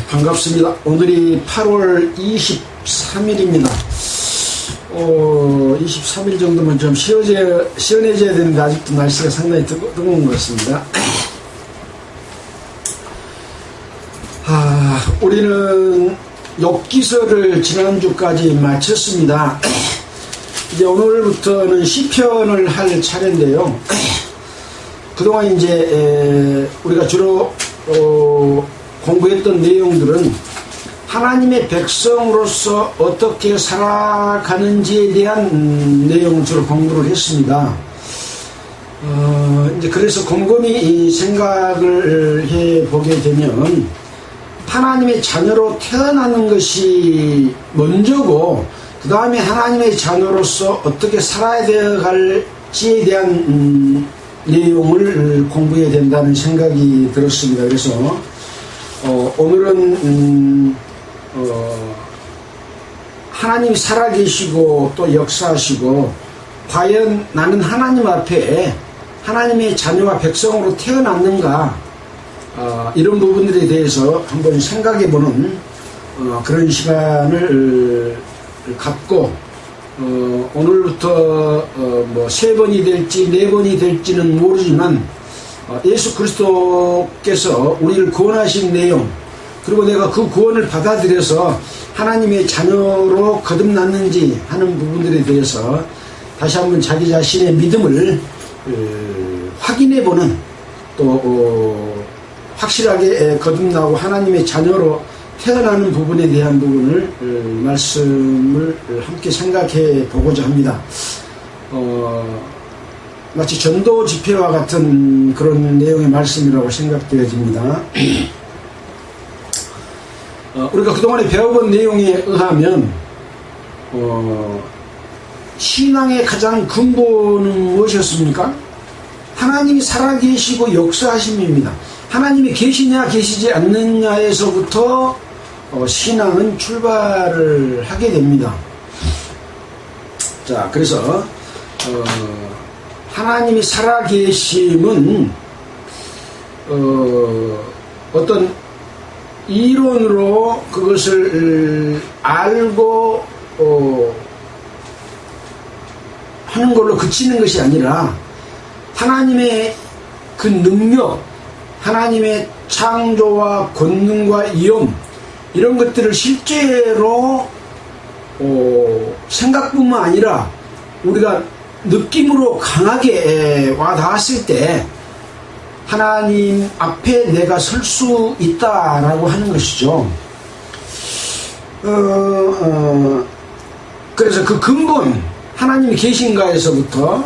반갑습니다. 오늘이 8월 23일입니다. 23일 정도면 좀 시원해져야 되는데 아직도 날씨가 상당히 뜨거운 것 같습니다. 우리는 욥기서를 지난주까지 마쳤습니다. 이제 오늘부터는 시편을 할 차례인데요. 그동안 이제 우리가 주로 공부했던 내용들은 하나님의 백성으로서 어떻게 살아가는지에 대한 내용을 주로 공부를 했습니다. 이제 그래서 곰곰이 이 생각을 해 보게 되면 하나님의 자녀로 태어나는 것이 먼저고, 그 다음에 하나님의 자녀로서 어떻게 살아야 될지에 대한 내용을 공부해야 된다는 생각이 들었습니다. 그래서 오늘은 하나님이 살아계시고 또 역사하시고, 과연 나는 하나님 앞에 하나님의 자녀와 백성으로 태어났는가, 이런 부분들에 대해서 한번 생각해보는 그런 시간을 갖고, 오늘부터 뭐 3번이 될지 4번이 될지는 모르지만 예수 그리스도께서 우리를 구원하신 내용, 그리고 내가 그 구원을 받아들여서 하나님의 자녀로 거듭났는지 하는 부분들에 대해서 다시 한번 자기 자신의 믿음을 확인해보는, 또 확실하게 거듭나고 하나님의 자녀로 태어나는 부분에 대한 부분을 말씀을 함께 생각해 보고자 합니다. 마치 전도 집회와 같은 그런 내용의 말씀이라고 생각되어집니다. 우리가 그동안에 배워본 내용에 의하면 신앙의 가장 근본은 무엇이었습니까? 하나님이 살아계시고 역사하심입니다. 하나님이 계시냐 계시지 않느냐에서부터 신앙은 출발을 하게 됩니다. 자, 그래서 하나님이 살아계심은 어떤 이론으로 그것을 알고 하는 걸로 그치는 것이 아니라, 하나님의 그 능력, 하나님의 창조와 권능과 위엄, 이런 것들을 실제로 생각뿐만 아니라 우리가 느낌으로 강하게 와닿았을 때 하나님 앞에 내가 설 수 있다라고 하는 것이죠. 그래서 그 근본, 하나님이 계신가에서부터,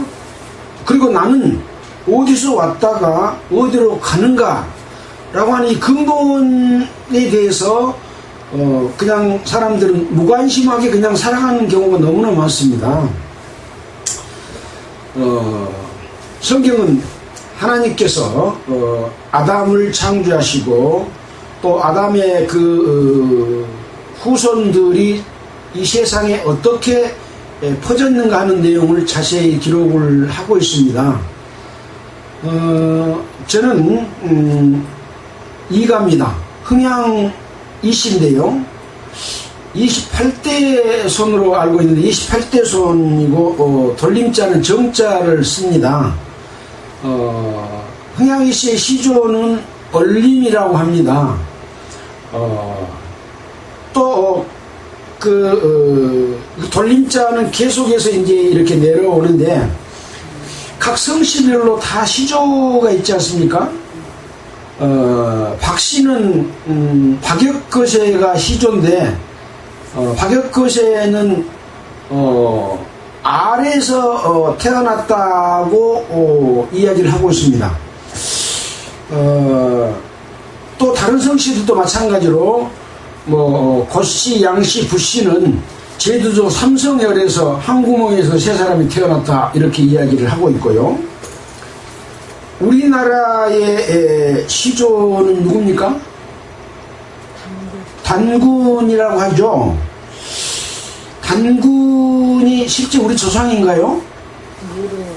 그리고 나는 어디서 왔다가 어디로 가는가 라고 하는 이 근본에 대해서 그냥 사람들은 무관심하게 그냥 살아가는 경우가 너무나 많습니다. 성경은 하나님께서 아담을 창조하시고, 또 아담의 그 후손들이 이 세상에 어떻게 퍼졌는가 하는 내용을 자세히 기록을 하고 있습니다. 저는 이가입니다. 흥양 이씨인데요, 28대 손으로 알고 있는데 28대 손이고 돌림자는 정자를 씁니다. 흥양 이씨의 시조는 얼림이라고 합니다. 또 그 돌림자는 계속해서 이제 이렇게 내려오는데, 각 성씨별로 다 시조가 있지 않습니까? 박씨는 박역거세가 시조인데, 박역거세는 알에서 태어났다고 이야기를 하고 있습니다. 또 다른 성씨들도 마찬가지로 뭐 고씨, 양씨, 부씨는 제주도 삼성열에서 한 구멍에서 세 사람이 태어났다, 이렇게 이야기를 하고 있고요. 우리나라의 시조는 누굽니까? 단군이라고 하죠. 단군이 실제 우리 조상인가요?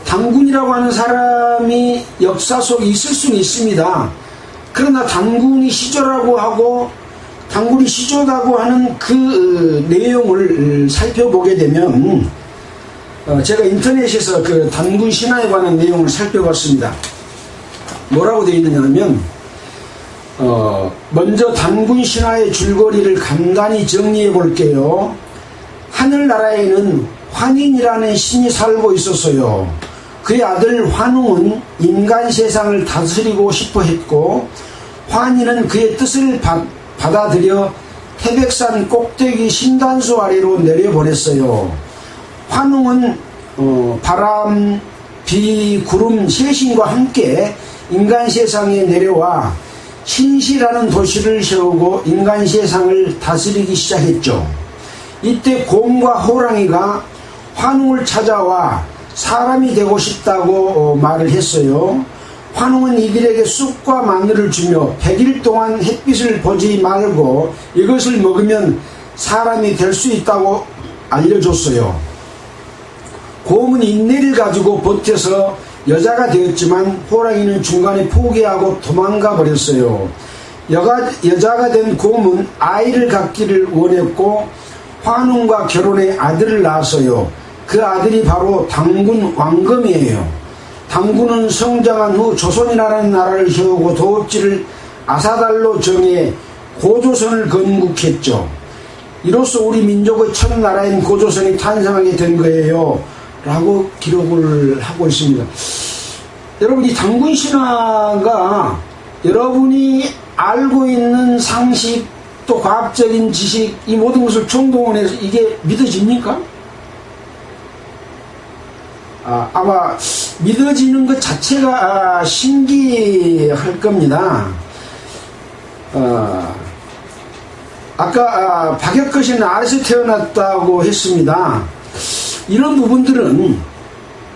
단군이라고 하는 사람이 역사 속에 있을 수는 있습니다. 그러나 단군이 시조라고 하고 단군이 시조라고 하는 그 내용을 살펴보게 되면 제가 인터넷에서 그 단군 신화에 관한 내용을 살펴봤습니다. 뭐라고 되어 있느냐 하면 먼저 단군 신화의 줄거리를 간단히 정리해 볼게요. 하늘나라에는 환인이라는 신이 살고 있었어요. 그의 아들 환웅은 인간 세상을 다스리고 싶어 했고 환인은 그의 뜻을 받아들여 태백산 꼭대기 신단수 아래로 내려보냈어요. 환웅은 바람, 비, 구름 세 신과 함께 인간 세상에 내려와 신시라는 도시를 세우고 인간 세상을 다스리기 시작했죠. 이때 곰과 호랑이가 환웅을 찾아와 사람이 되고 싶다고 말을 했어요. 환웅은 이들에게 쑥과 마늘을 주며 100일 동안 햇빛을 보지 말고 이것을 먹으면 사람이 될 수 있다고 알려줬어요. 곰은 인내를 가지고 버텨서 여자가 되었지만 호랑이는 중간에 포기하고 도망가 버렸어요. 여자가 된 곰은 아이를 갖기를 원했고 환웅과 결혼해 아들을 낳았어요. 그 아들이 바로 단군 왕검이에요. 단군은 성장한 후 조선이라는 나라를 세우고 도읍지를 아사달로 정해 고조선을 건국했죠. 이로써 우리 민족의 첫 나라인 고조선이 탄생하게 된 거예요 라고 기록을 하고 있습니다. 여러분, 이 단군 신화가 여러분이 알고 있는 상식 또 과학적인 지식 이 모든 것을 총동원해서 이게 믿어집니까? 아마 믿어지는 것 자체가 신기할 겁니다. 아까 박혁거씨는 아래서 태어났다고 했습니다. 이런 부분들은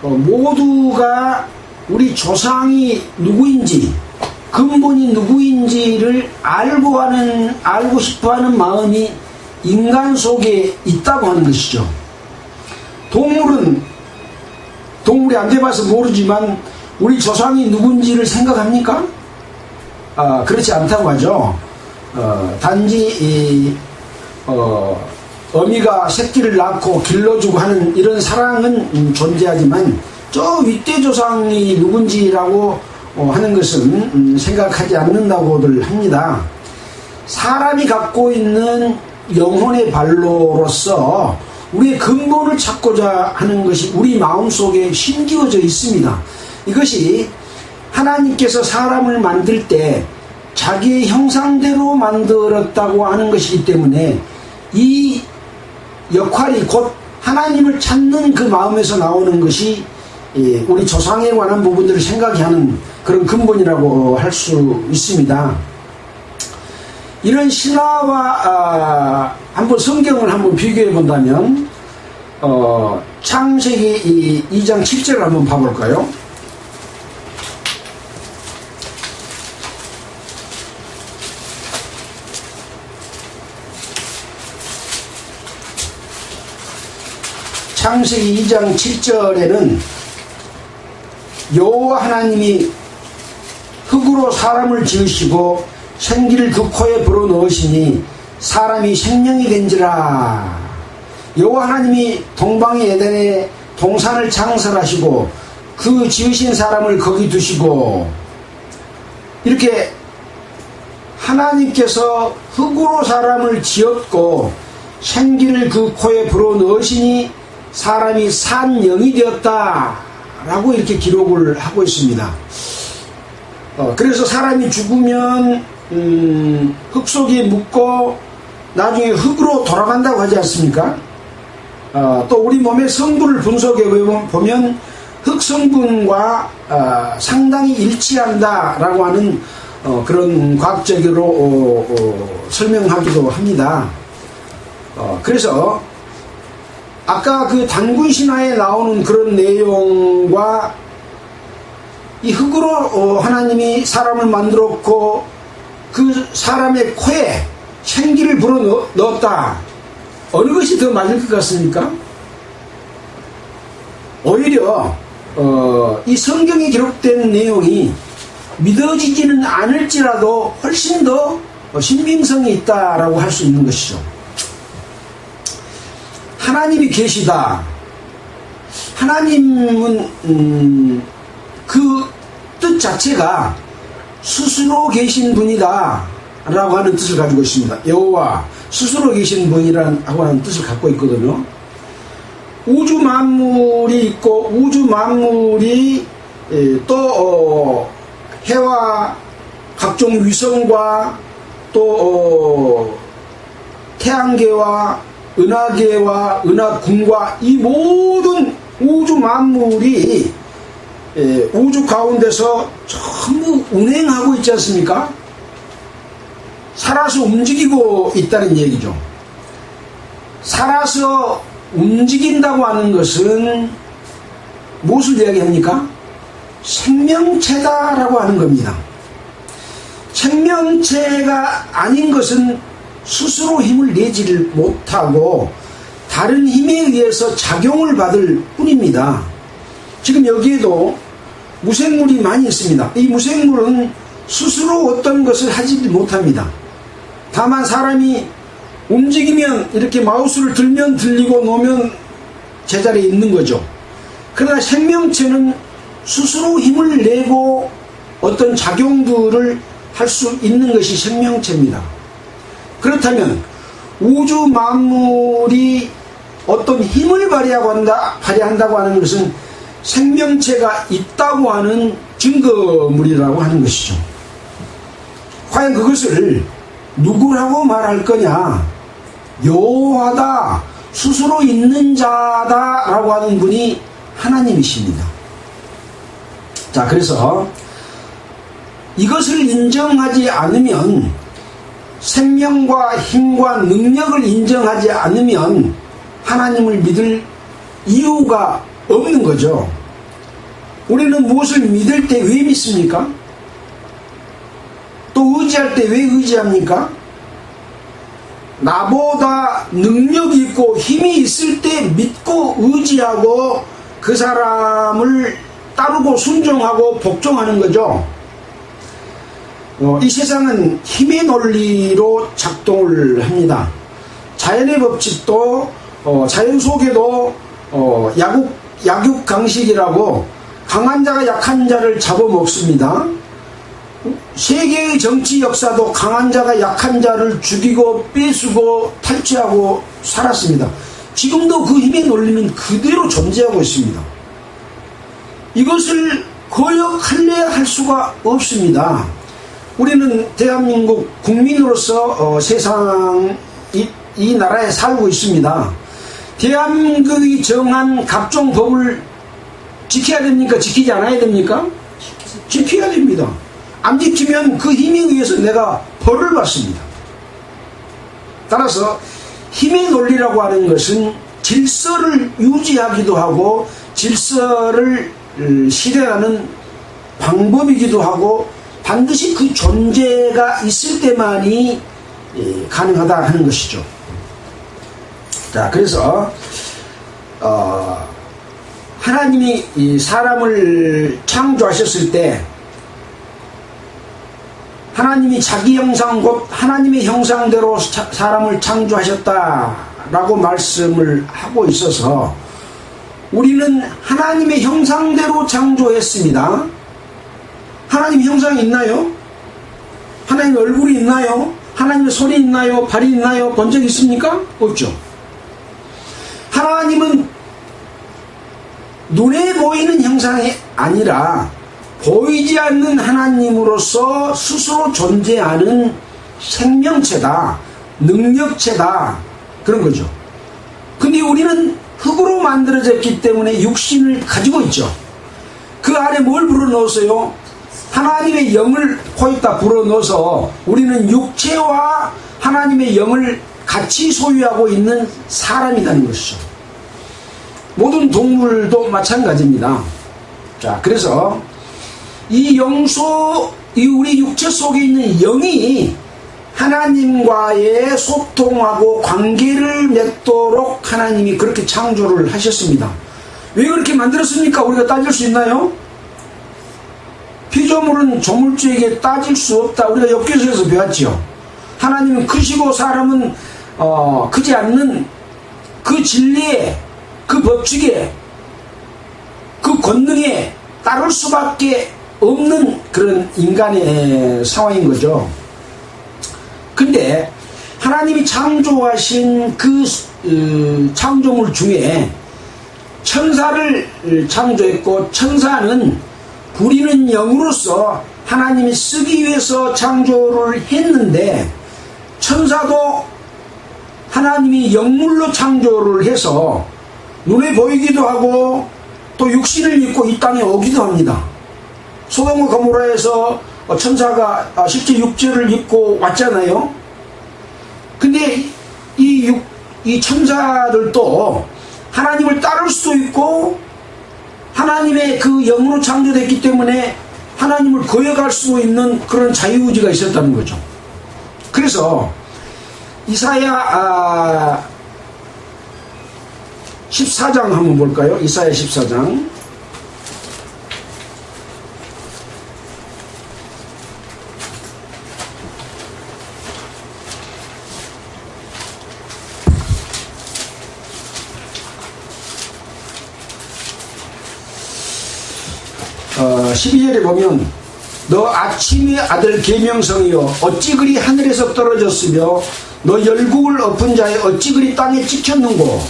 모두가 우리 조상이 누구인지 근본이 누구인지를 알고 싶어하는 마음이 인간 속에 있다고 하는 것이죠. 동물이 안 돼봐서 모르지만 우리 조상이 누군지를 생각합니까? 그렇지 않다고 하죠. 단지 어미가 새끼를 낳고 길러주고 하는 이런 사랑은 존재하지만 저 윗대 조상이 누군지라고 하는 것은 생각하지 않는다고들 합니다. 사람이 갖고 있는 영혼의 발로로서 우리의 근본을 찾고자 하는 것이 우리 마음속에 심기어져 있습니다. 이것이 하나님께서 사람을 만들 때 자기의 형상대로 만들었다고 하는 것이기 때문에 이 역할이 곧 하나님을 찾는 그 마음에서 나오는 것이 우리 조상에 관한 부분들을 생각해 하는 그런 근본이라고 할 수 있습니다. 이런 신화와 한번 성경을 한번 비교해 본다면 창세기 2장 7절을 한번 봐볼까요? 창세기 2장 7절에는 여호와 하나님이 흙으로 사람을 지으시고 생기를 그 코에 불어넣으시니 사람이 생명이 된지라. 여호와 하나님이 동방의 에덴에 동산을 창설하시고 그 지으신 사람을 거기 두시고, 이렇게 하나님께서 흙으로 사람을 지었고 생기를 그 코에 불어넣으시니 사람이 산 영이 되었다 라고 이렇게 기록을 하고 있습니다. 그래서 사람이 죽으면 흙 속에 묻고 나중에 흙으로 돌아간다고 하지 않습니까? 또 우리 몸의 성분을 분석해 보면 흙 성분과 상당히 일치한다라고 하는 그런 과학적으로 설명하기도 합니다. 그래서 아까 그 단군 신화에 나오는 그런 내용과 이 흙으로 하나님이 사람을 만들었고 그 사람의 코에 생기를 불어 넣었다. 어느 것이 더 맞을 것 같습니까? 오히려 이 성경에 기록된 내용이 믿어지지는 않을지라도 훨씬 더 신빙성이 있다라고 할 수 있는 것이죠. 하나님이 계시다. 하나님은 그 뜻 자체가 스스로 계신 분이다 라고 하는 뜻을 가지고 있습니다. 여호와 스스로 계신 분이라고 하는 뜻을 갖고 있거든요. 우주 만물이 있고 우주 만물이 또 해와 각종 위성과 또 태양계와 은하계와 은하궁과 이 모든 우주 만물이 우주 가운데서 전부 운행하고 있지 않습니까? 살아서 움직이고 있다는 얘기죠. 살아서 움직인다고 하는 것은 무엇을 이야기합니까? 생명체다라고 하는 겁니다. 생명체가 아닌 것은 스스로 힘을 내지를 못하고 다른 힘에 의해서 작용을 받을 뿐입니다. 지금 여기에도 무생물이 많이 있습니다. 이 무생물은 스스로 어떤 것을 하지 못합니다. 다만 사람이 움직이면 이렇게 마우스를 들면 들리고 놓으면 제자리에 있는 거죠. 그러나 생명체는 스스로 힘을 내고 어떤 작용들을 할 수 있는 것이 생명체입니다. 그렇다면 우주 만물이 어떤 힘을 발휘한다고 하는 것은 생명체가 있다고 하는 증거물이라고 하는 것이죠. 과연 그것을 누구라고 말할 거냐? 여호와다, 스스로 있는 자다 라고 하는 분이 하나님이십니다. 자, 그래서 이것을 인정하지 않으면, 생명과 힘과 능력을 인정하지 않으면 하나님을 믿을 이유가 없는 거죠. 우리는 무엇을 믿을 때 왜 믿습니까? 또 의지할 때 왜 의지합니까? 나보다 능력이 있고 힘이 있을 때 믿고 의지하고 그 사람을 따르고 순종하고 복종하는 거죠. 이 세상은 힘의 논리로 작동을 합니다. 자연의 법칙도 자연 속에도 약육강식이라고 강한 자가 약한 자를 잡아먹습니다. 세계의 정치 역사도 강한 자가 약한 자를 죽이고 뺏고 탈취하고 살았습니다. 지금도 그 힘의 논리는 그대로 존재하고 있습니다. 이것을 거역할래야 할 수가 없습니다. 우리는 대한민국 국민으로서 세상 이 나라에 살고 있습니다. 대한민국이 정한 각종 법을 지켜야 됩니까? 지키지 않아야 됩니까? 지켜야 됩니다. 안 지키면 그 힘에 의해서 내가 벌을 받습니다. 따라서 힘의 논리라고 하는 것은 질서를 유지하기도 하고 질서를 실현하는 방법이기도 하고 반드시 그 존재가 있을 때만이 가능하다 하는 것이죠. 자, 그래서 하나님이 이 사람을 창조하셨을 때 하나님이 자기 형상 곧 하나님의 형상대로 사람을 창조하셨다라고 말씀을 하고 있어서 우리는 하나님의 형상대로 창조했습니다. 하나님 형상이 있나요? 하나님 얼굴이 있나요? 하나님의 손이 있나요? 발이 있나요? 본 적 있습니까? 없죠. 하나님은 눈에 보이는 형상이 아니라 보이지 않는 하나님으로서 스스로 존재하는 생명체다, 능력체다, 그런 거죠. 근데 우리는 흙으로 만들어졌기 때문에 육신을 가지고 있죠. 그 안에 뭘 불어넣었어요? 하나님의 영을 거기다 불어넣어서 우리는 육체와 하나님의 영을 같이 소유하고 있는 사람이라는 것이죠. 모든 동물도 마찬가지입니다. 자, 그래서 이 우리 육체 속에 있는 영이 하나님과의 소통하고 관계를 맺도록 하나님이 그렇게 창조를 하셨습니다. 왜 그렇게 만들었습니까? 우리가 따질 수 있나요? 피조물은 조물주에게 따질 수 없다. 우리가 욥기서에서 배웠죠. 하나님은 크시고 사람은 크지 않는 그 진리에, 그 법칙에, 그 권능에 따를 수밖에 없는 그런 인간의 상황인 거죠. 근데 하나님이 창조하신 그 창조물 중에 천사를 창조했고, 천사는 부리는 영으로서 하나님이 쓰기 위해서 창조를 했는데, 천사도 하나님이 영물로 창조를 해서 눈에 보이기도 하고 또 육신을 입고 이 땅에 오기도 합니다. 소돔과 고모라에서 천사가 실제 육체를 입고 왔잖아요. 근데 이 천사들도 하나님을 따를 수도 있고 하나님의 그 영으로 창조됐기 때문에 하나님을 거역할 수 있는 그런 자유의지가 있었다는 거죠. 그래서 이사야 14장 한번 볼까요? 이사야 14장. 어, 12절에 보면 너 아침의 아들 계명성이여 어찌 그리 하늘에서 떨어졌으며 너 열국을 엎은 자여 어찌 그리 땅에 찍혔는고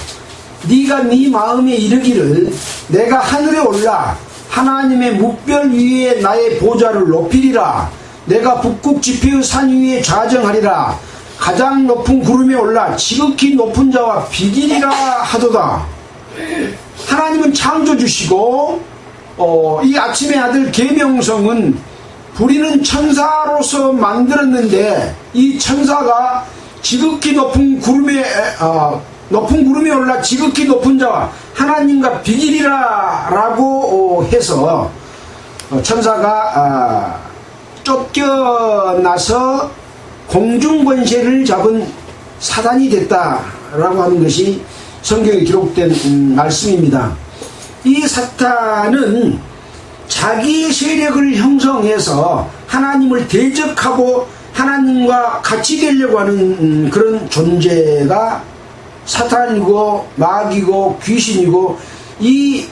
네가 네 마음에 이르기를 내가 하늘에 올라 하나님의 뭇별 위에 나의 보좌를 높이리라. 내가 북극 지폐의 산 위에 좌정하리라. 가장 높은 구름에 올라 지극히 높은 자와 비기리라 하도다. 하나님은 창조주시고 이 아침의 아들 계명성은 부리는 천사로서 만들었는데 이 천사가 지극히 높은 구름에 올라 지극히 높은 자와 하나님과 비기리라 라고 해서 천사가 쫓겨나서 공중권세를 잡은 사단이 됐다라고 하는 것이 성경에 기록된 말씀입니다. 이 사탄은 자기의 세력을 형성해서 하나님을 대적하고 하나님과 같이 되려고 하는 그런 존재가 사탄이고 마귀고 귀신이고, 이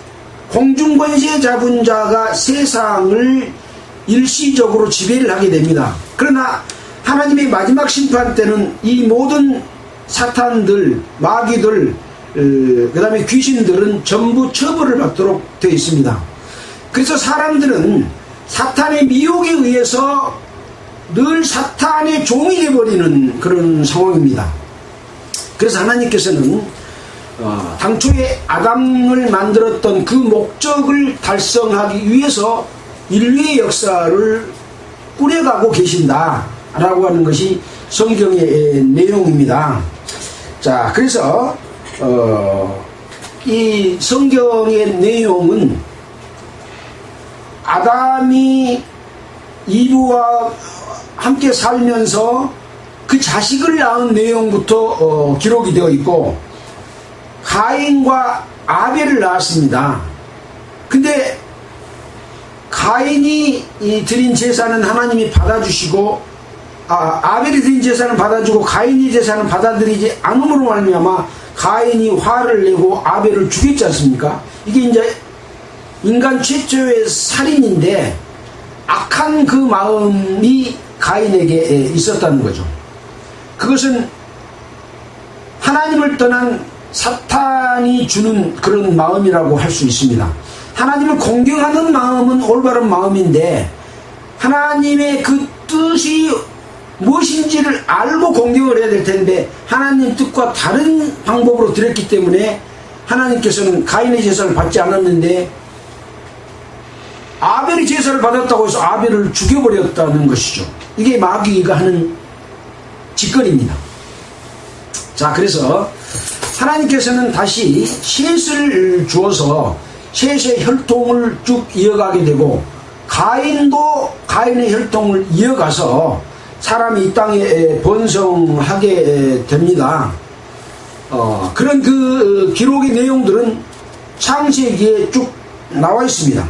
공중권세 잡은 자가 세상을 일시적으로 지배를 하게 됩니다. 그러나 하나님의 마지막 심판 때는 이 모든 사탄들, 마귀들, 그 다음에 귀신들은 전부 처벌을 받도록 되어 있습니다. 그래서 사람들은 사탄의 미혹에 의해서 늘 사탄의 종이 되어버리는 그런 상황입니다. 그래서 하나님께서는 당초에 아담을 만들었던 그 목적을 달성하기 위해서 인류의 역사를 꾸려가고 계신다라고 하는 것이 성경의 내용입니다. 자, 그래서 이 성경의 내용은 아담이 이브와 함께 살면서 그 자식을 낳은 내용부터 기록이 되어 있고, 가인과 아벨을 낳았습니다. 근데 가인이 드린 제사는 하나님이 받아주시고, 아벨이 드린 제사는 받아주고 가인이 제사는 받아들이지 않음으로 말미암아 가인이 화를 내고 아벨을 죽였지 않습니까? 이게 이제 인간 최초의 살인인데 악한 그 마음이 가인에게 있었다는 거죠. 그것은 하나님을 떠난 사탄이 주는 그런 마음이라고 할 수 있습니다. 하나님을 공경하는 마음은 올바른 마음인데 하나님의 그 뜻이 무엇인지를 알고 공경을 해야 될 텐데 하나님 뜻과 다른 방법으로 드렸기 때문에 하나님께서는 가인의 제사를 받지 않았는데 아벨이 제사를 받았다고 해서 아벨을 죽여버렸다는 것이죠. 이게 마귀가 하는 짓거리입니다. 자, 그래서 하나님께서는 다시 셋을 주어서 셋의 혈통을 쭉 이어가게 되고, 가인도 가인의 혈통을 이어가서 사람이 이 땅에 번성하게 됩니다. 그런 그 기록의 내용들은 창세기에 쭉 나와 있습니다.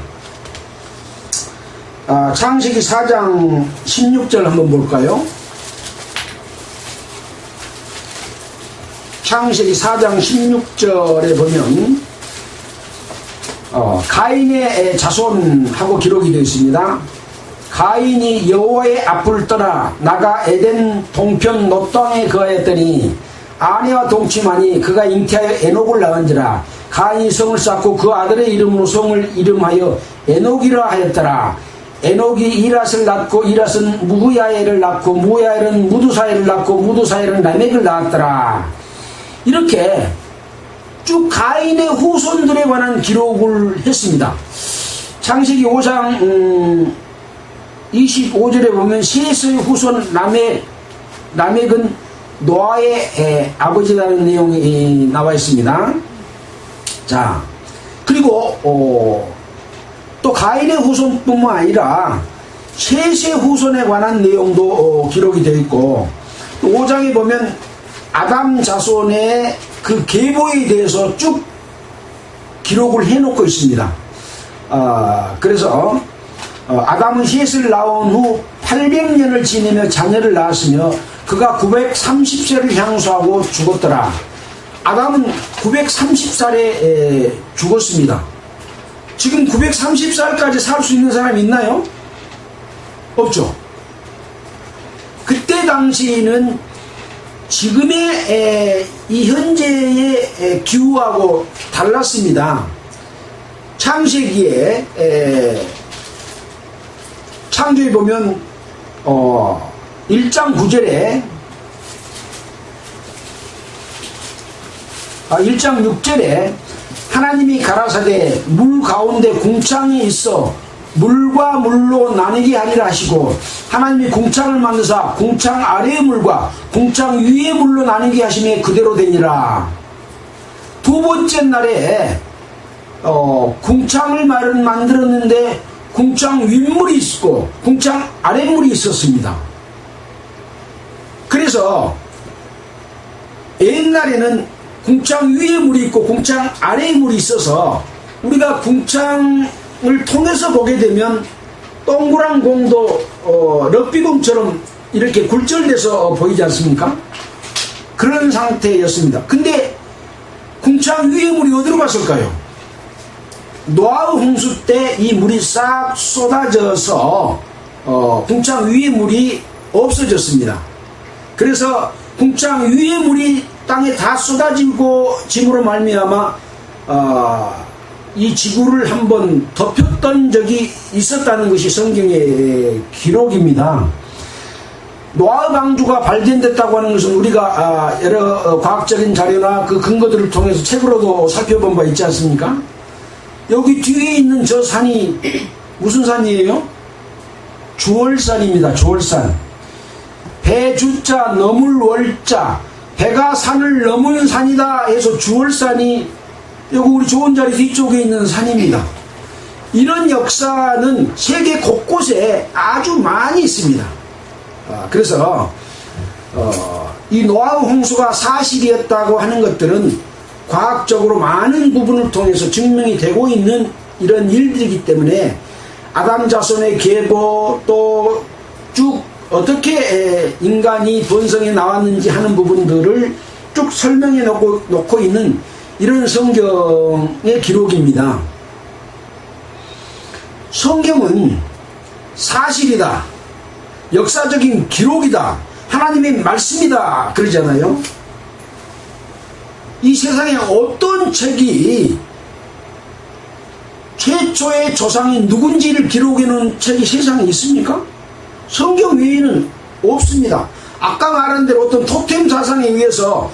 창세기 4장 16절 한번 볼까요? 창세기 4장 16절에 보면 가인의 자손하고 기록이 되어 있습니다. 가인이 여호와의 앞을 떠나 나가 에덴 동편 롯 땅에 거하였더니 아내와 동침하니 그가 잉태하여 에녹을 낳은지라. 가인이 성을 쌓고 그 아들의 이름으로 성을 이름하여 에녹이라 하였더라. 에녹이 이랏을 낳고 이랏은 무후야엘을 낳고 무후야엘은 무두사엘을 낳고 무두사엘은 라멕을 낳았더라. 이렇게 쭉 가인의 후손들에 관한 기록을 했습니다. 창세기 5장 25절에 보면 셋의 후손 라멕은 노아의 아버지라는 내용이 나와 있습니다. 자, 그리고 또 가인의 후손뿐만 아니라 셋의 후손에 관한 내용도 기록이 되어 있고, 5장에 보면 아담 자손의 그 계보에 대해서 쭉 기록을 해놓고 있습니다. 그래서 아담은 셋을 낳은 후 800년을 지내며 자녀를 낳았으며 그가 930세를 향수하고 죽었더라. 아담은 930살에 죽었습니다. 지금 930살까지 살 수 있는 사람이 있나요? 없죠. 그때 당시에는 지금의 이 현재의 기후하고 달랐습니다. 창세기에 창조에 보면 1장 9절에 1장 6절에 하나님이 가라사대 물 가운데 궁창이 있어 물과 물로 나뉘게 하리라 하시고, 하나님이 궁창을 만드사 궁창 아래의 물과 궁창 위의 물로 나뉘게 하심에 그대로 되니라. 두 번째 날에 궁창을 만들었는데 궁창 윗물이 있고 궁창 아랫물이 있었습니다. 그래서 옛날에는 궁창 위에 물이 있고 궁창 아래에 물이 있어서 우리가 궁창을 통해서 보게 되면 동그란 공도 럭비공처럼 이렇게 굴절돼서 보이지 않습니까? 그런 상태였습니다. 근데 궁창 위에 물이 어디로 갔을까요? 노아의 홍수 때 이 물이 싹 쏟아져서 궁창 위의 물이 없어졌습니다. 그래서 궁창 위의 물이 땅에 다 쏟아지고 짐으로 말미암아 이 지구를 한번 덮였던 적이 있었다는 것이 성경의 기록입니다. 노아의 방주가 발견됐다고 하는 것은 우리가 여러 과학적인 자료나 그 근거들을 통해서 책으로도 살펴본 바 있지 않습니까? 여기 뒤에 있는 저 산이 무슨 산이에요? 주월산입니다. 주월산. 배주자 넘을 월자, 배가 산을 넘은 산이다 해서 주월산이 여기 우리 좋은 자리 뒤쪽에 있는 산입니다. 이런 역사는 세계 곳곳에 아주 많이 있습니다. 그래서 이 노아의 홍수가 사실이었다고 하는 것들은 과학적으로 많은 부분을 통해서 증명이 되고 있는 이런 일들이기 때문에 아담 자손의 계보 또 쭉 어떻게 인간이 번성해 나왔는지 하는 부분들을 쭉 설명해 놓고 있는 이런 성경의 기록입니다. 성경은 사실이다, 역사적인 기록이다, 하나님의 말씀이다 그러잖아요. 이 세상에 어떤 책이 최초의 조상이 누군지를 기록해 놓은 책이 세상에 있습니까? 성경 외에는 없습니다. 아까 말한 대로 어떤 토템 사상에 의해서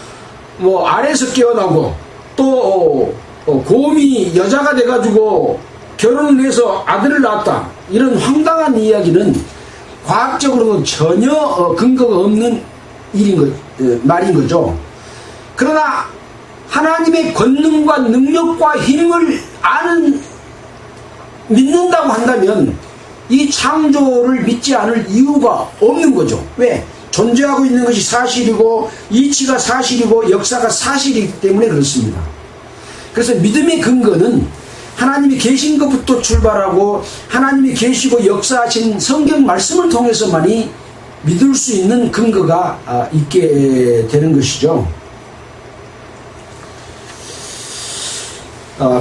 뭐 아래에서 깨어나고 또 곰이 여자가 돼가지고 결혼을 해서 아들을 낳았다, 이런 황당한 이야기는 과학적으로는 전혀 근거가 없는 말인 거죠. 그러나 하나님의 권능과 능력과 힘을 믿는다고 한다면 이 창조를 믿지 않을 이유가 없는 거죠. 왜? 존재하고 있는 것이 사실이고 이치가 사실이고 역사가 사실이기 때문에 그렇습니다. 그래서 믿음의 근거는 하나님이 계신 것부터 출발하고 하나님이 계시고 역사하신 성경 말씀을 통해서만이 믿을 수 있는 근거가 있게 되는 것이죠.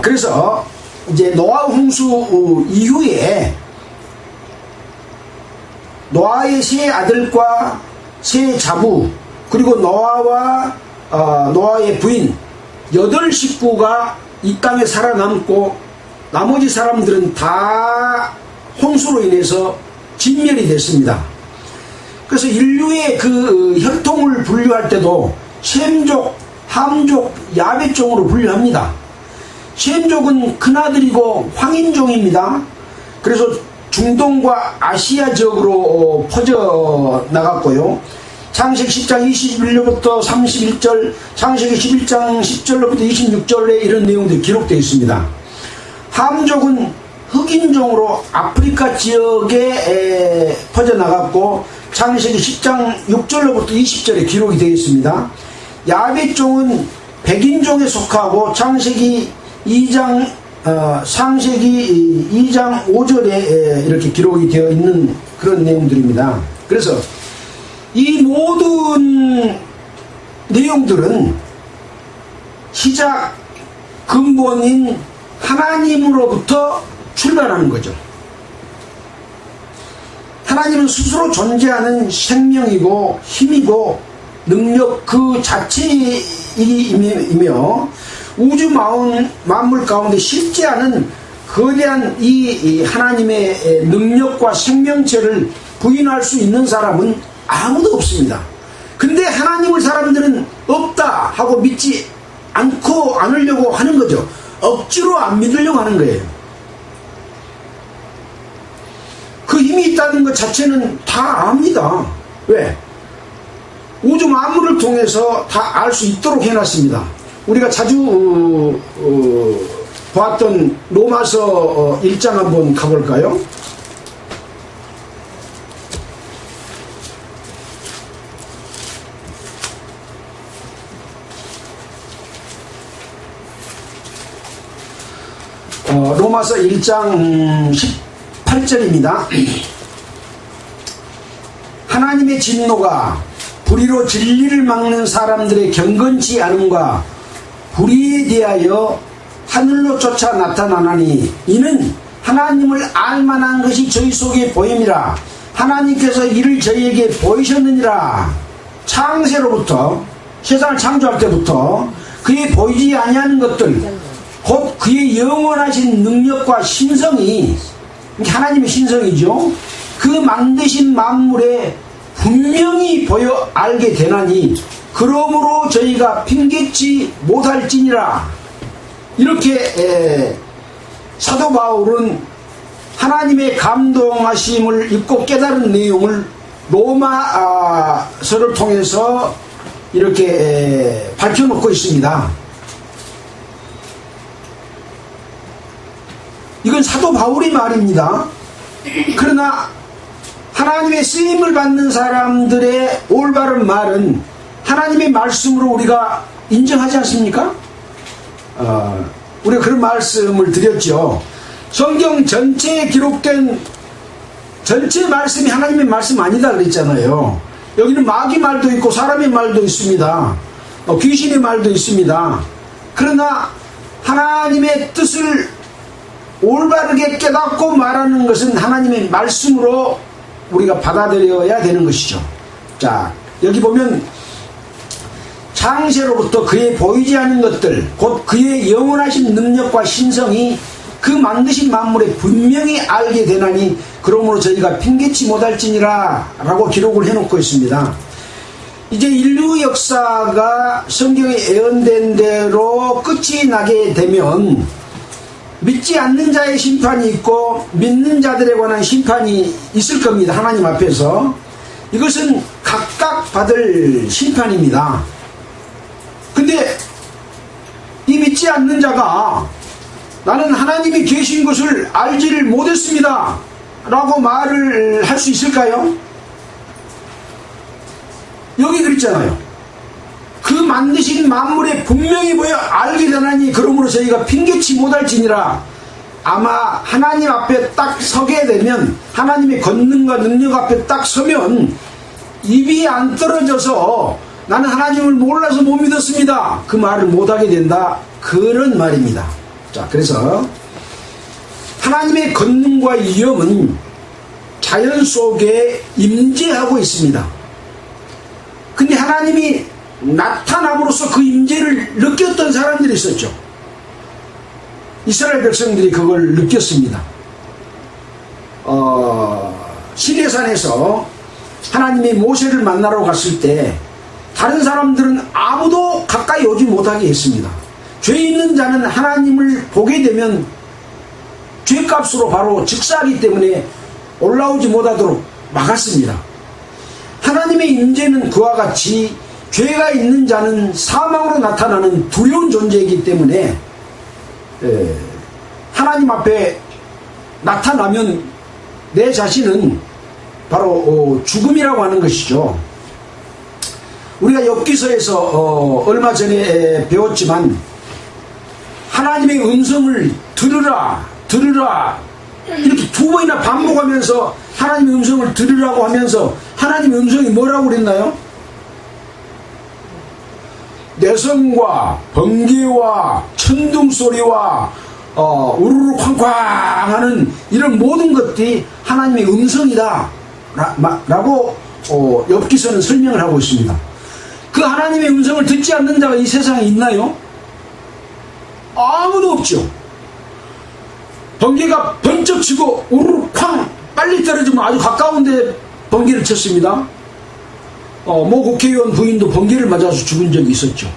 그래서 이제 노아 홍수 이후에 노아의 세 아들과 세 자부 그리고 노아와 노아의 부인 8식구가 이 땅에 살아남고 나머지 사람들은 다 홍수로 인해서 진멸이 됐습니다. 그래서 인류의 그 혈통을 분류할 때도 셈족, 함족, 야벳종으로 분류합니다. 셈족은 큰아들이고 황인종입니다. 그래서 중동과 아시아 지역으로 퍼져 나갔고요. 창세기 10장 21절부터 31절, 창세기 11장 10절로부터 26절에 이런 내용들이 기록되어 있습니다. 함족은 흑인종으로 아프리카 지역에 퍼져나갔고 창세기 10장 6절로부터 20절에 기록이 되어 있습니다. 야벳종은 백인종에 속하고 창세기 2장 5절에 이렇게 기록이 되어 있는 그런 내용들입니다. 그래서 이 모든 내용들은 시작 근본인 하나님으로부터 출발하는 거죠. 하나님은 스스로 존재하는 생명이고 힘이고 능력 그 자체이며 우주 만물 가운데 쉽지 않은 거대한 이 하나님의 능력과 생명체를 부인할 수 있는 사람은 아무도 없습니다. 근데 하나님을 사람들은 없다 하고 믿지 않으려고 하는 거죠. 억지로 안 믿으려고 하는 거예요. 그 힘이 있다는 것 자체는 다 압니다. 왜? 우주 만물을 통해서 다 알 수 있도록 해놨습니다. 우리가 자주 봤던 로마서 1장 한번 가볼까요? 로마서 1장 18절입니다. 하나님의 진노가 불의로 진리를 막는 사람들의 경건치 않음과 불의에 대하여 하늘로 쫓아 나타나나니 이는 하나님을 알만한 것이 저희 속에 보임이라. 하나님께서 이를 저희에게 보이셨느니라. 창세로부터 세상을 창조할 때부터 그의 보이지 아니하는 것들 곧 그의 영원하신 능력과 신성이 하나님의 신성이죠. 그 만드신 만물에 분명히 보여 알게 되나니 그러므로 저희가 핑계치 못할지니라. 이렇게 사도 바울은 하나님의 감동하심을 입고 깨달은 내용을 로마서를 통해서 이렇게 밝혀놓고 있습니다. 이건 사도 바울의 말입니다. 그러나 하나님의 쓰임을 받는 사람들의 올바른 말은 하나님의 말씀으로 우리가 인정하지 않습니까? 우리가 그런 말씀을 드렸죠. 성경 전체에 기록된 전체 말씀이 하나님의 말씀 아니다 그랬잖아요. 여기는 마귀 말도 있고 사람의 말도 있습니다. 귀신의 말도 있습니다. 그러나 하나님의 뜻을 올바르게 깨닫고 말하는 것은 하나님의 말씀으로 우리가 받아들여야 되는 것이죠. 자, 여기 보면 창세로부터 그의 보이지 않는 것들 곧 그의 영원하신 능력과 신성이 그 만드신 만물에 분명히 알게 되나니 그러므로 저희가 핑계치 못할지니라 라고 기록을 해놓고 있습니다. 이제 인류 역사가 성경에 예언된 대로 끝이 나게 되면 믿지 않는 자의 심판이 있고 믿는 자들에 관한 심판이 있을 겁니다. 하나님 앞에서. 이것은 각각 받을 심판입니다. 근데 이 믿지 않는 자가 나는 하나님이 계신 것을 알지를 못했습니다 라고 말을 할 수 있을까요? 여기 그랬잖아요. 그 만드신 만물에 분명히 보여 알게 되나니 그러므로 저희가 핑계치 못할지니라. 아마 하나님 앞에 딱 서게 되면, 하나님의 권능과 능력 앞에 딱 서면 입이 안 떨어져서 나는 하나님을 몰라서 못 믿었습니다, 그 말을 못하게 된다, 그런 말입니다. 자, 그래서 하나님의 권능과 위엄은 자연 속에 임재하고 있습니다. 근데 하나님이 나타남으로써 그 임재를 느꼈던 사람들이 있었죠. 이스라엘 백성들이 그걸 느꼈습니다. 시내산에서 하나님이 모세를 만나러 갔을 때 다른 사람들은 아무도 가까이 오지 못하게 했습니다. 죄 있는 자는 하나님을 보게 되면 죄값으로 바로 즉사하기 때문에 올라오지 못하도록 막았습니다. 하나님의 임재는 그와 같이 죄가 있는 자는 사망으로 나타나는 두려운 존재이기 때문에 하나님 앞에 나타나면 내 자신은 바로 죽음이라고 하는 것이죠. 우리가 욥기서에서 얼마 전에 배웠지만 하나님의 음성을 들으라 들으라 이렇게 두 번이나 반복하면서 하나님의 음성을 들으라고 하면서 하나님의 음성이 뭐라고 그랬나요? 내성과 번개와 천둥소리와 우르르 쾅쾅 하는 이런 모든 것들이 하나님의 음성이다 라고 욥기서는 설명을 하고 있습니다. 그 하나님의 음성을 듣지 않는 자가 이 세상에 있나요? 아무도 없죠. 번개가 번쩍 치고 우르르 쾅 빨리 떨어지면 아주 가까운데 번개를 쳤습니다. 모 국회의원 부인도 번개를 맞아서 죽은 적이 있었죠.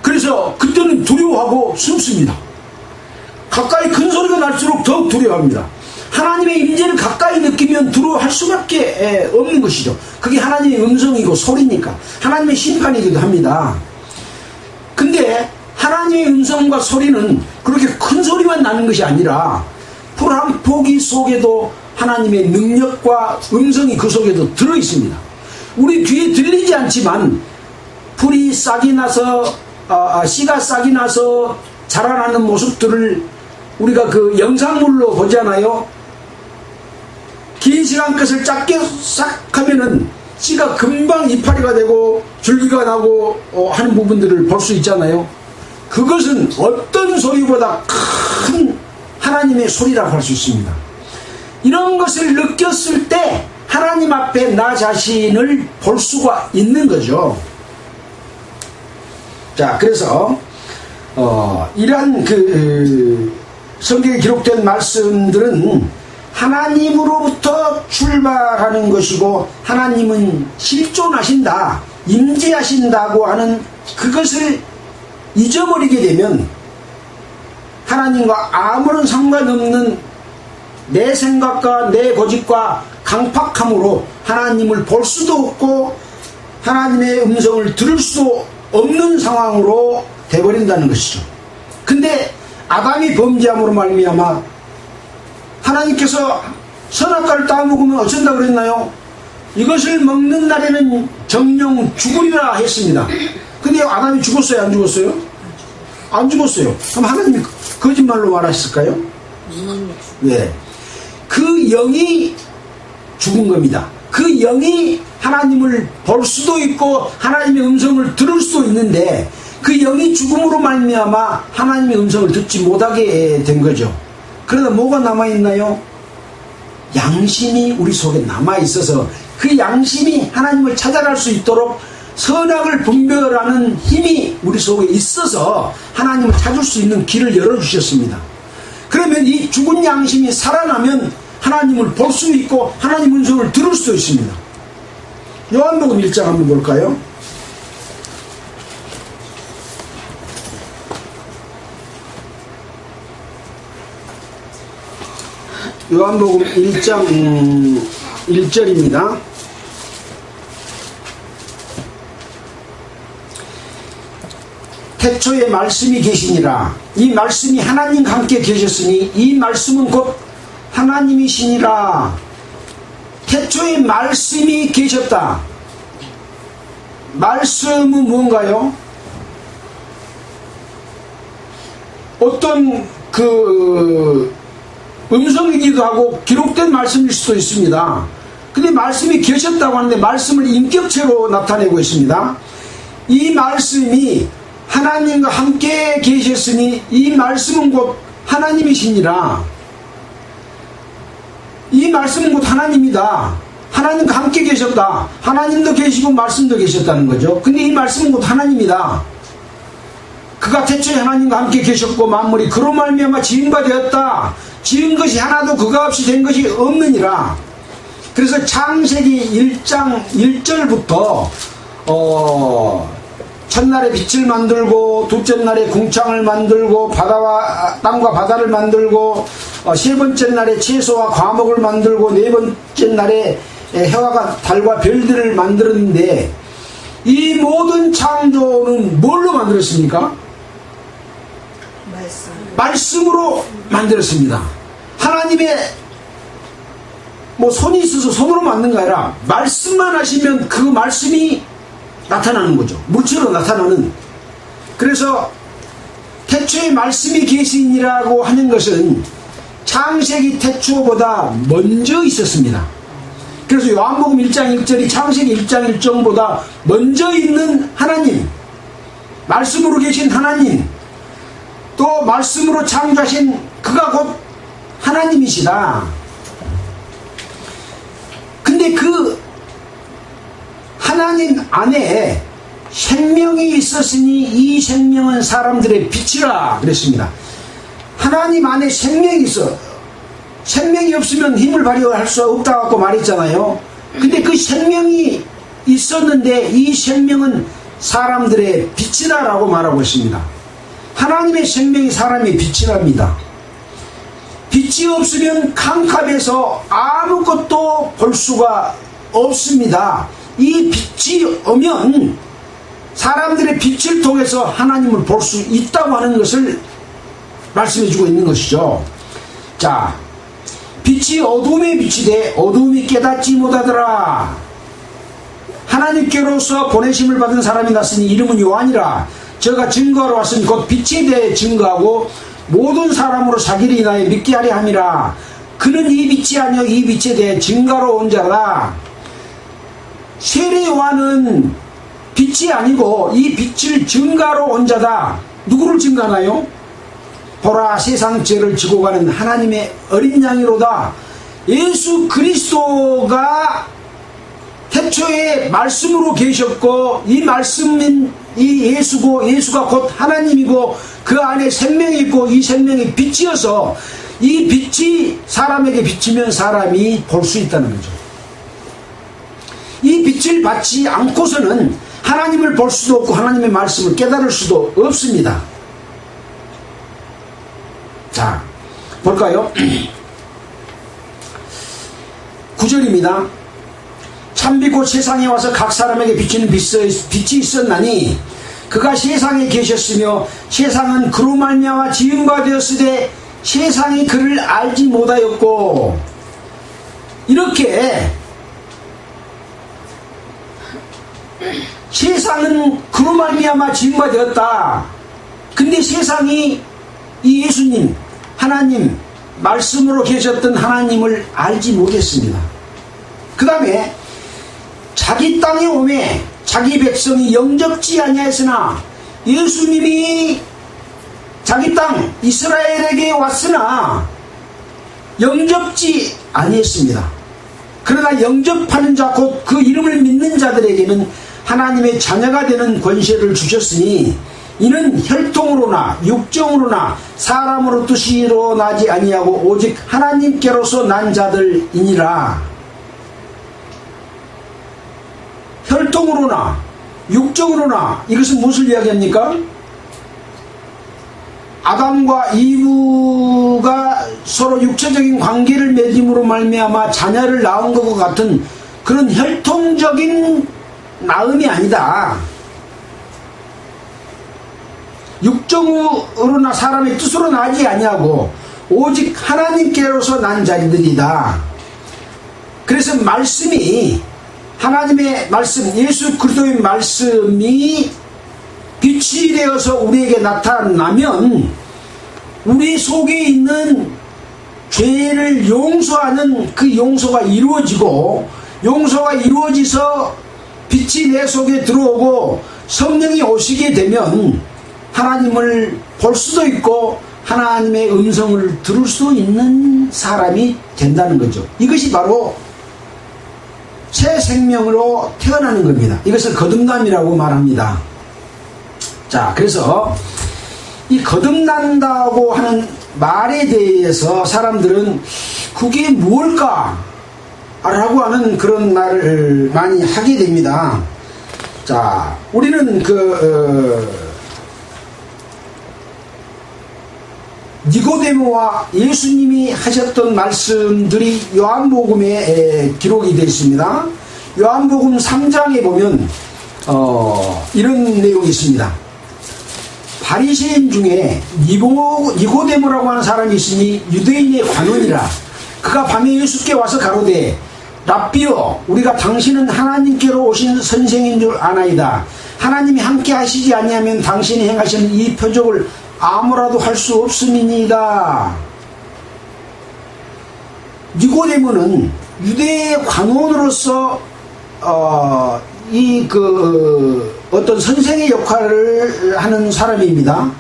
그래서 그때는 두려워하고 숨습니다. 가까이 큰 소리가 날수록 더욱 두려워합니다. 하나님의 임재를 가까이 느끼면 두려워할 수밖에 없는 것이죠. 그게 하나님의 음성이고 소리니까 하나님의 심판이기도 합니다. 근데 하나님의 음성과 소리는 그렇게 큰 소리만 나는 것이 아니라 풀 한 포기 속에도 하나님의 능력과 음성이 그 속에도 들어있습니다. 우리 귀에 들리지 않지만 풀이 싹이 나서 씨가 싹이 나서 자라나는 모습들을 우리가 그 영상물로 보잖아요. 긴 시간 끝을 짧게 싹 하면은 씨가 금방 이파리가 되고 줄기가 나고 하는 부분들을 볼 수 있잖아요. 그것은 어떤 소리보다 큰 하나님의 소리라고 할 수 있습니다. 이런 것을 느꼈을 때 하나님 앞에 나 자신을 볼 수가 있는 거죠. 자, 그래서 이러한 성경에 기록된 말씀들은 하나님으로부터 출발하는 것이고 하나님은 실존하신다, 임재하신다고 하는 그것을 잊어버리게 되면 하나님과 아무런 상관없는 내 생각과 내 고집과 강팍함으로 하나님을 볼 수도 없고 하나님의 음성을 들을 수도 없는 상황으로 돼버린다는 것이죠. 근데 아담이 범죄함으로 말미암아 하나님께서 선악과를 따먹으면 어쩐다 그랬나요? 이것을 먹는 날에는 정령 죽으리라 했습니다. 근데 아담이 죽었어요? 안 죽었어요? 안 죽었어요. 그럼 하나님이 거짓말로 말하셨을까요? 네. 그 영이 죽은 겁니다. 그 영이 하나님을 볼 수도 있고 하나님의 음성을 들을 수도 있는데 그 영이 죽음으로 말미암아 하나님의 음성을 듣지 못하게 된 거죠. 그러다 뭐가 남아있나요? 양심이 우리 속에 남아있어서 그 양심이 하나님을 찾아갈 수 있도록 선악을 분별하는 힘이 우리 속에 있어서 하나님을 찾을 수 있는 길을 열어주셨습니다. 그러면 이 죽은 양심이 살아나면 하나님을 볼 수 있고 하나님 음성을 들을 수도 있습니다. 요한복음 1장 한번 볼까요? 요한복음 1장 1절입니다. 태초에 말씀이 계시니라. 이 말씀이 하나님과 함께 계셨으니 이 말씀은 곧 하나님이시니라. 태초에 말씀이 계셨다. 말씀은 뭔가요? 어떤 음성이기도 하고 기록된 말씀일 수도 있습니다. 근데 말씀이 계셨다고 하는데 말씀을 인격체로 나타내고 있습니다. 이 말씀이 하나님과 함께 계셨으니 이 말씀은 곧 하나님이시니라. 이 말씀은 곧 하나님이다. 하나님과 함께 계셨다. 하나님도 계시고 말씀도 계셨다는 거죠. 근데 이 말씀은 곧 하나님이다. 그가 태초에 하나님과 함께 계셨고 만물이 그로 말미암아 지은 바 되었다. 지은 것이 하나도 그가 없이 된 것이 없느니라. 그래서 창세기 1장 1절부터 첫날에 빛을 만들고 둘째 날에 궁창을 만들고 바다와 땅과 바다를 만들고 세 번째 날에 채소와 과목을 만들고 네 번째 날에 해와 달과 별들을 만들었는데 이 모든 창조는 뭘로 만들었습니까? 말씀으로 만들었습니다. 하나님의 손이 있어서 손으로 만든 게 아니라 말씀만 하시면 그 말씀이 나타나는 거죠. 물체로 나타나는. 그래서 태초에 말씀이 계시니라고 하는 것은 창세기 태초보다 먼저 있었습니다. 그래서 요한복음 1장 1절이 창세기 1장 1절보다 먼저 있는 하나님, 말씀으로 계신 하나님, 또 말씀으로 창조하신 그가 곧 하나님이시다. 근데 그 하나님 안에 생명이 있었으니 이 생명은 사람들의 빛이라 그랬습니다. 하나님 안에 생명이 있어. 생명이 없으면 힘을 발휘할 수 없다고 말했잖아요. 근데 그 생명이 있었는데 이 생명은 사람들의 빛이라고 말하고 있습니다. 하나님의 생명이 사람의 빛이랍니다. 빛이 없으면 캄캄해서 아무것도 볼 수가 없습니다. 이 빛이 오면 사람들의 빛을 통해서 하나님을 볼 수 있다고 하는 것을 말씀해주고 있는 것이죠. 자, 빛이 어둠에 비치되 어둠이 깨닫지 못하더라. 하나님께로서 보내심을 받은 사람이 났으니 이름은 요한이라. 저가 증거하러 왔으니 곧 빛에 대해 증거하고 모든 사람으로 자기를 인하여 믿게 하려 함이라. 그는 이 빛이 아니요 이 빛에 대해 증거하러 온 자라. 세례 요한은 빛이 아니고 이 빛을 증거하러 온 자다. 누구를 증거하나요? 보라 세상 죄를 지고 가는 하나님의 어린 양이로다. 예수 그리스도가 태초에 말씀으로 계셨고 이 말씀인 이 예수고 예수가 곧 하나님이고 그 안에 생명이 있고 이 생명이 빛이어서 이 빛이 사람에게 비치면 사람이 볼 수 있다는 거죠. 이 빛을 받지 않고서는 하나님을 볼 수도 없고 하나님의 말씀을 깨달을 수도 없습니다. 자, 볼까요? 9절입니다. 참빛 곧 세상에 와서 각 사람에게 비치는 빛이 있었나니 그가 세상에 계셨으며 세상은 그로 말미암아 지은 바 되었으되 세상이 그를 알지 못하였고. 이렇게 세상은 그로 말미암아 지은 바 되었다. 근데 세상이 이 예수님 하나님 말씀으로 계셨던 하나님을 알지 못했습니다. 그 다음에 자기 땅에 오매 자기 백성이 영접지 아니하였으나 예수님이 자기 땅 이스라엘에게 왔으나 영접지 아니했습니다. 그러나 영접하는 자 곧 그 이름을 믿는 자들에게는 하나님의 자녀가 되는 권세를 주셨으니 이는 혈통으로나 육정으로나 사람으로 뜻이로 나지 아니하고 오직 하나님께로서 난 자들이니라. 혈통으로나 육정으로나 이것은 무엇을 이야기합니까? 아담과 이브가 서로 육체적인 관계를 맺음으로 말미암아 자녀를 낳은 것과 같은 그런 혈통적인 낳음이 아니다. 육정으로나 사람의 뜻으로 나지 아니하고 오직 하나님께로서 난 자들이다. 그래서 말씀이 하나님의 말씀, 예수 그리스도의 말씀이 빛이 되어서 우리에게 나타나면 우리 속에 있는 죄를 용서하는 그 용서가 이루어지고, 용서가 이루어져서 빛이 내 속에 들어오고 성령이 오시게 되면 하나님을 볼 수도 있고 하나님의 음성을 들을 수 있는 사람이 된다는 거죠. 이것이 바로 새 생명으로 태어나는 겁니다. 이것을 거듭남이라고 말합니다. 자, 그래서 이 거듭난다고 하는 말에 대해서 사람들은 그게 무엇일까? 라고 하는 그런 말을 많이 하게 됩니다. 자, 우리는 니고데모와 예수님이 하셨던 말씀들이 요한복음에 기록이 되어 있습니다. 요한복음 3장에 보면 이런 내용이 있습니다. 바리새인 중에 니고데모라고 하는 사람이 있으니 유대인의 관원이라. 그가 밤에 예수께 와서 가로되 랍비여, 우리가 당신은 하나님께로 오신 선생인 줄 아나이다. 하나님이 함께 하시지 아니하면 당신이 행하시는 이 표적을 아무라도 할 수 없음이니이다. 니고데모는 유대의 관원으로서 어떤 선생의 역할을 하는 사람입니다.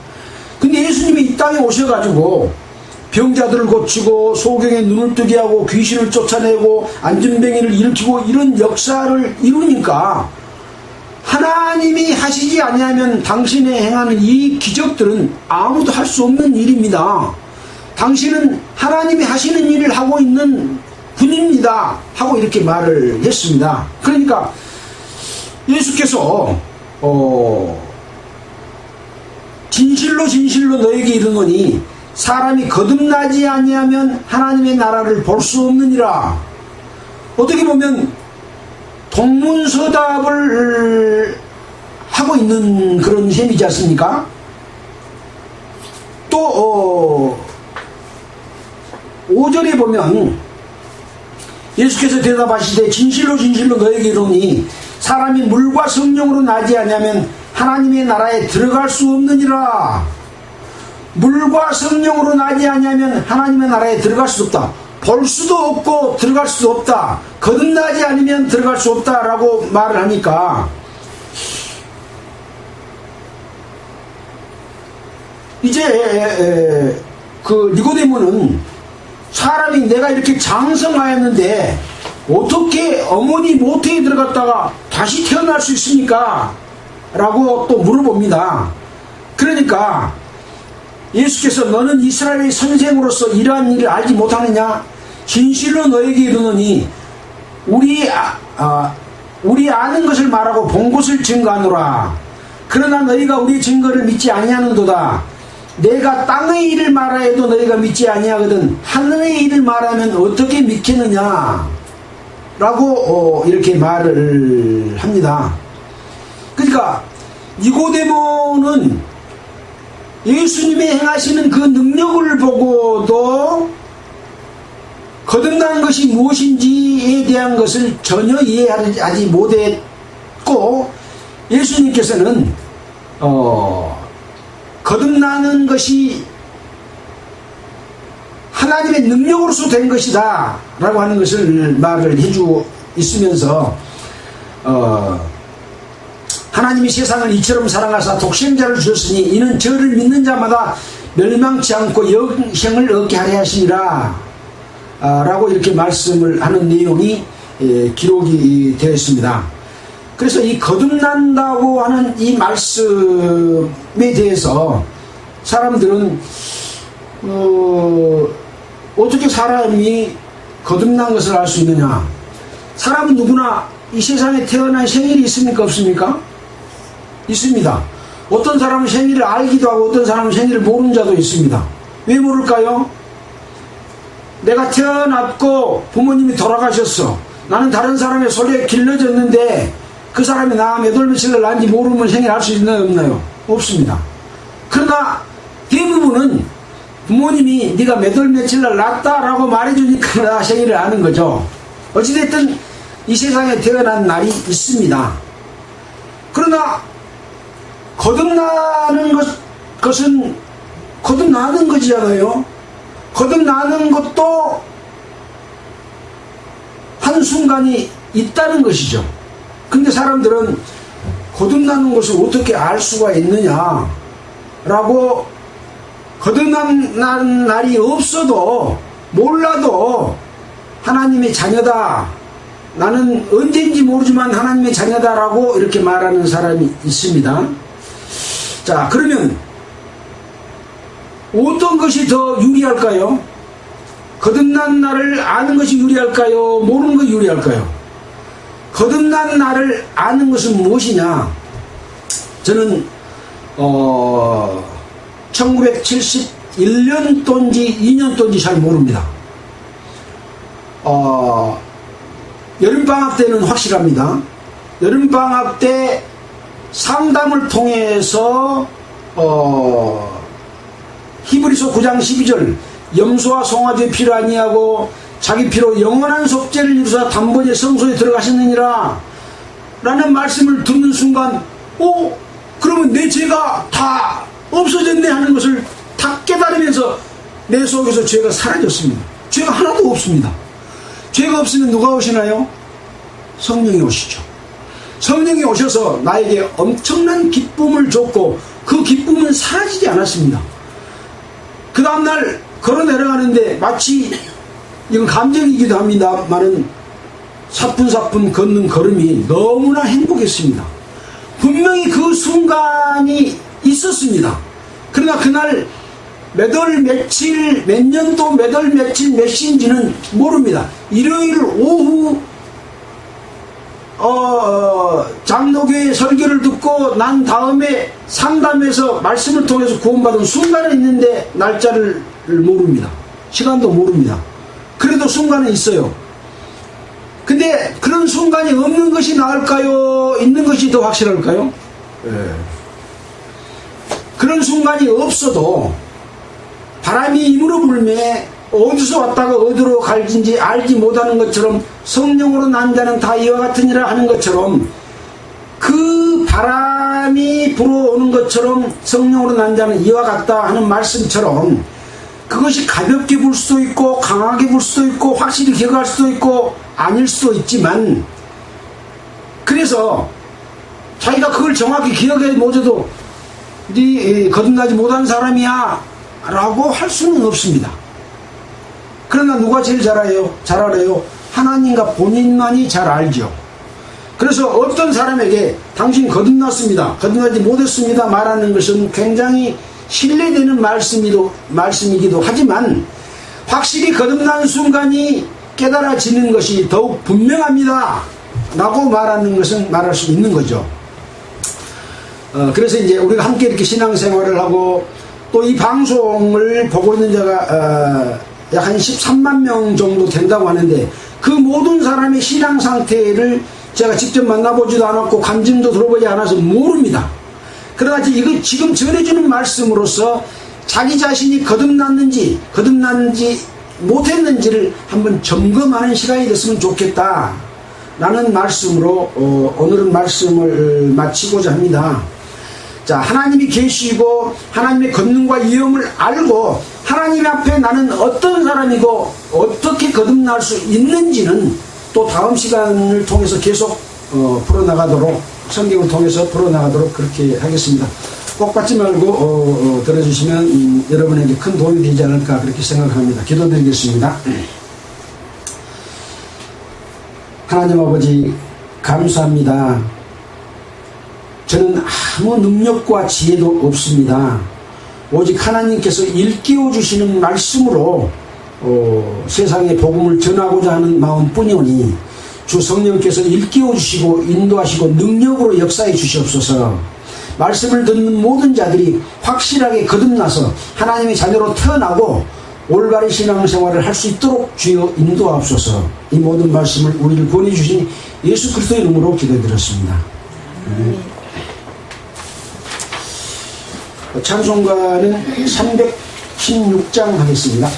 근데 예수님이 이 땅에 오셔가지고 병자들을 고치고 소경의 눈을 뜨게 하고 귀신을 쫓아내고 안진뱅이를 일으키고 이런 역사를 이루니까 하나님이 하시지 아니하면 당신이 행하는 이 기적들은 아무도 할 수 없는 일입니다. 당신은 하나님이 하시는 일을 하고 있는 분입니다. 하고 이렇게 말을 했습니다. 그러니까 예수께서 진실로 진실로 너에게 이르노니 사람이 거듭나지 아니하면 하나님의 나라를 볼 수 없느니라. 어떻게 보면 동문서답을 하고 있는 그런 셈이지 않습니까? 또 5절에 보면 예수께서 대답하시되 진실로 진실로 너에게 이르노니 사람이 물과 성령으로 나지 아니하면 하나님의 나라에 들어갈 수 없느니라. 물과 성령으로 나지 아니하면 하나님의 나라에 들어갈 수 없다. 볼 수도 없고 들어갈 수도 없다. 거듭나지 않으면 들어갈 수 없다라고 말을 하니까 이제 니고데모는 사람이 내가 이렇게 장성하였는데 어떻게 어머니 모태에 들어갔다가 다시 태어날 수 있습니까? 라고 또 물어봅니다. 그러니까 예수께서 너는 이스라엘의 선생으로서 이러한 일을 알지 못하느냐? 진실로 너에게 이르노니 우리 아는 것을 말하고 본 것을 증거하노라. 그러나 너희가 우리의 증거를 믿지 아니하는도다. 내가 땅의 일을 말하여도 너희가 믿지 아니하거든 하늘의 일을 말하면 어떻게 믿겠느냐? 라고 이렇게 말을 합니다. 그러니까 니고데모는 예수님이 행하시는 그 능력을 보고도 거듭난 것이 무엇인지에 대한 것을 전혀 이해하지 못했고, 예수님께서는 거듭나는 것이 하나님의 능력으로서 된 것이다 라고 하는 것을 말을 해주고 있으면서 하나님이 세상을 이처럼 사랑하사 독생자를 주셨으니 이는 저를 믿는 자마다 멸망치 않고 영생을 얻게 하려 하시니라 라고 이렇게 말씀을 하는 내용이 기록이 되어 있습니다. 그래서 이 거듭난다고 하는 이 말씀에 대해서 사람들은 어떻게 사람이 거듭난 것을 알 수 있느냐? 사람은 누구나 이 세상에 태어난 생일이 있습니까? 없습니까? 있습니다. 어떤 사람은 생일을 알기도 하고 어떤 사람은 생일을 모르는 자도 있습니다. 왜 모를까요? 내가 태어났고 부모님이 돌아가셨어. 나는 다른 사람의 소리에 길러졌는데 그 사람이 나 몇 월 며칠 날 난지 모르면 생일 알 수 있나요? 없나요? 없습니다. 그러나 대부분은 부모님이 네가 몇 월 며칠 날 났다라고 말해주니까 나 생일을 아는 거죠. 어찌됐든 이 세상에 태어난 날이 있습니다. 그러나 거듭나는 것은 거듭나는 거잖아요. 거듭나는 것도 한순간이 있다는 것이죠. 근데 사람들은 거듭나는 것을 어떻게 알 수가 있느냐 라고, 거듭나는 날이 없어도 몰라도 하나님의 자녀다, 나는 언제인지 모르지만 하나님의 자녀다라고 이렇게 말하는 사람이 있습니다. 자, 그러면 어떤 것이 더 유리할까요? 거듭난 날을 아는 것이 유리할까요? 모르는 것이 유리할까요? 거듭난 날을 아는 것은 무엇이냐? 저는 1971년도인지 2년도인지 잘 모릅니다. 여름방학 때는 확실합니다. 여름방학 때 상담을 통해서 히브리서 9장 12절 염소와 송아지의 피를 아니하고 자기 피로 영원한 속죄를 이루사 단번에 성소에 들어가셨느니라 라는 말씀을 듣는 순간, 그러면 내 죄가 다 없어졌네 하는 것을 다 깨달으면서 내 속에서 죄가 사라졌습니다. 죄가 하나도 없습니다. 죄가 없으면 누가 오시나요? 성령이 오시죠. 성령이 오셔서 나에게 엄청난 기쁨을 줬고 그 기쁨은 사라지지 않았습니다. 그 다음날 걸어 내려가는데 마치, 이건 감정이기도 합니다만은 사뿐사뿐 걷는 걸음이 너무나 행복했습니다. 분명히 그 순간이 있었습니다. 그러나 그날 몇 월 며칠, 몇 년도 몇 월 며칠 몇 시인지는 모릅니다. 일요일 오후 장로교회 설교를 듣고 난 다음에 상담에서 말씀을 통해서 구원받은 순간은 있는데 날짜를 모릅니다. 시간도 모릅니다. 그래도 순간은 있어요. 근데 그런 순간이 없는 것이 나을까요? 있는 것이 더 확실할까요? 그런 순간이 없어도 바람이 임으로 불매 어디서 왔다가 어디로 갈진지 알지 못하는 것처럼 성령으로 난 자는 다 이와 같으니라 하는 것처럼, 그 바람이 불어오는 것처럼 성령으로 난 자는 이와 같다 하는 말씀처럼, 그것이 가볍게 불 수도 있고 강하게 불 수도 있고 확실히 기억할 수도 있고 아닐 수도 있지만, 그래서 자기가 그걸 정확히 기억해 못해도 네 거듭나지 못한 사람이야 라고 할 수는 없습니다. 그러나 누가 제일 잘 알아요? 하나님과 본인만이 잘 알죠. 그래서 어떤 사람에게 당신 거듭났습니다, 거듭나지 못했습니다 말하는 것은 굉장히 신뢰되는 말씀이기도 하지만, 확실히 거듭난 순간이 깨달아지는 것이 더욱 분명합니다 라고 말하는 것은 말할 수 있는 거죠. 그래서 이제 우리가 함께 이렇게 신앙생활을 하고 또 이 방송을 보고 있는 자가 약 한 13만 명 정도 된다고 하는데, 그 모든 사람의 신앙 상태를 제가 직접 만나보지도 않았고 간증도 들어보지 않아서 모릅니다. 그러나 이거 지금 전해주는 말씀으로서 자기 자신이 거듭났는지 못했는지를 한번 점검하는 시간이 됐으면 좋겠다 라는 말씀으로 오늘은 말씀을 마치고자 합니다. 자, 하나님이 계시고 하나님의 권능과 위엄을 알고 하나님 앞에 나는 어떤 사람이고 어떻게 거듭날 수 있는지는 또 다음 시간을 통해서 계속 풀어나가도록, 성경을 통해서 풀어나가도록 그렇게 하겠습니다. 꼭 받지 말고 들어주시면 여러분에게 큰 도움이 되지 않을까 그렇게 생각합니다. 기도드리겠습니다. 하나님 아버지 감사합니다. 저는 아무 능력과 지혜도 없습니다. 오직 하나님께서 일깨워 주시는 말씀으로 세상에 복음을 전하고자 하는 마음뿐이오니 주 성령께서 일깨워 주시고 인도하시고 능력으로 역사해 주시옵소서. 말씀을 듣는 모든 자들이 확실하게 거듭나서 하나님의 자녀로 태어나고 올바른 신앙생활을 할 수 있도록 주여 인도하옵소서. 이 모든 말씀을 우리를 구원해 주신 예수 그리스도의 이름으로 기도드렸습니다. 찬송가는 316장 하겠습니다.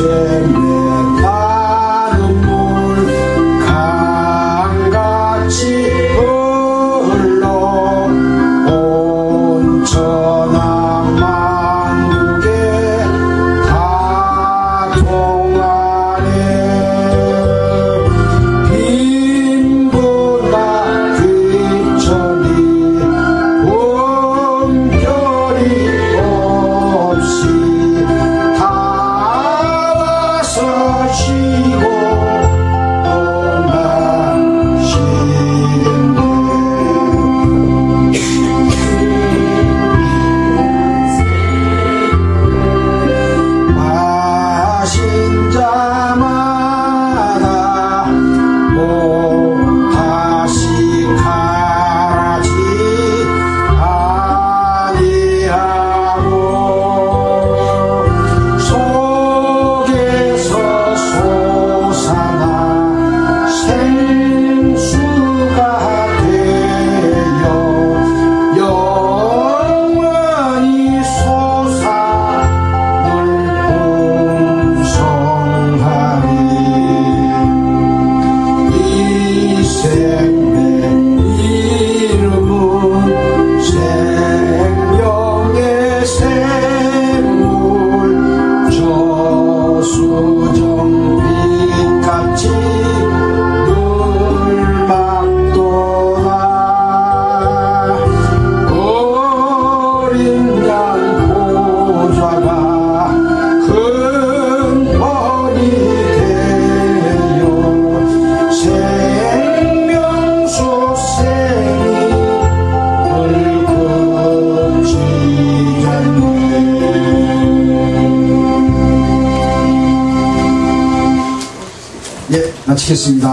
샘에 나는 물 강같이 흘러 온 천하 만국에 다 통하네. 빈보다 귀천이 본결이 없이 다 와서 쉬고 떠나시겠네. 마신 자마다 못 다시 가지 아니하고 속에서 솟아나 생수가 되어 영원히 솟아 늘 풍성하리. 이 샘의 이름은 생명의 샘물 저수정 빛같이 늘 막도다. 어린 양 보좌가 큰 벌이 되어 생명수 샘이 붉은지잖네. 예, 마치겠습니다.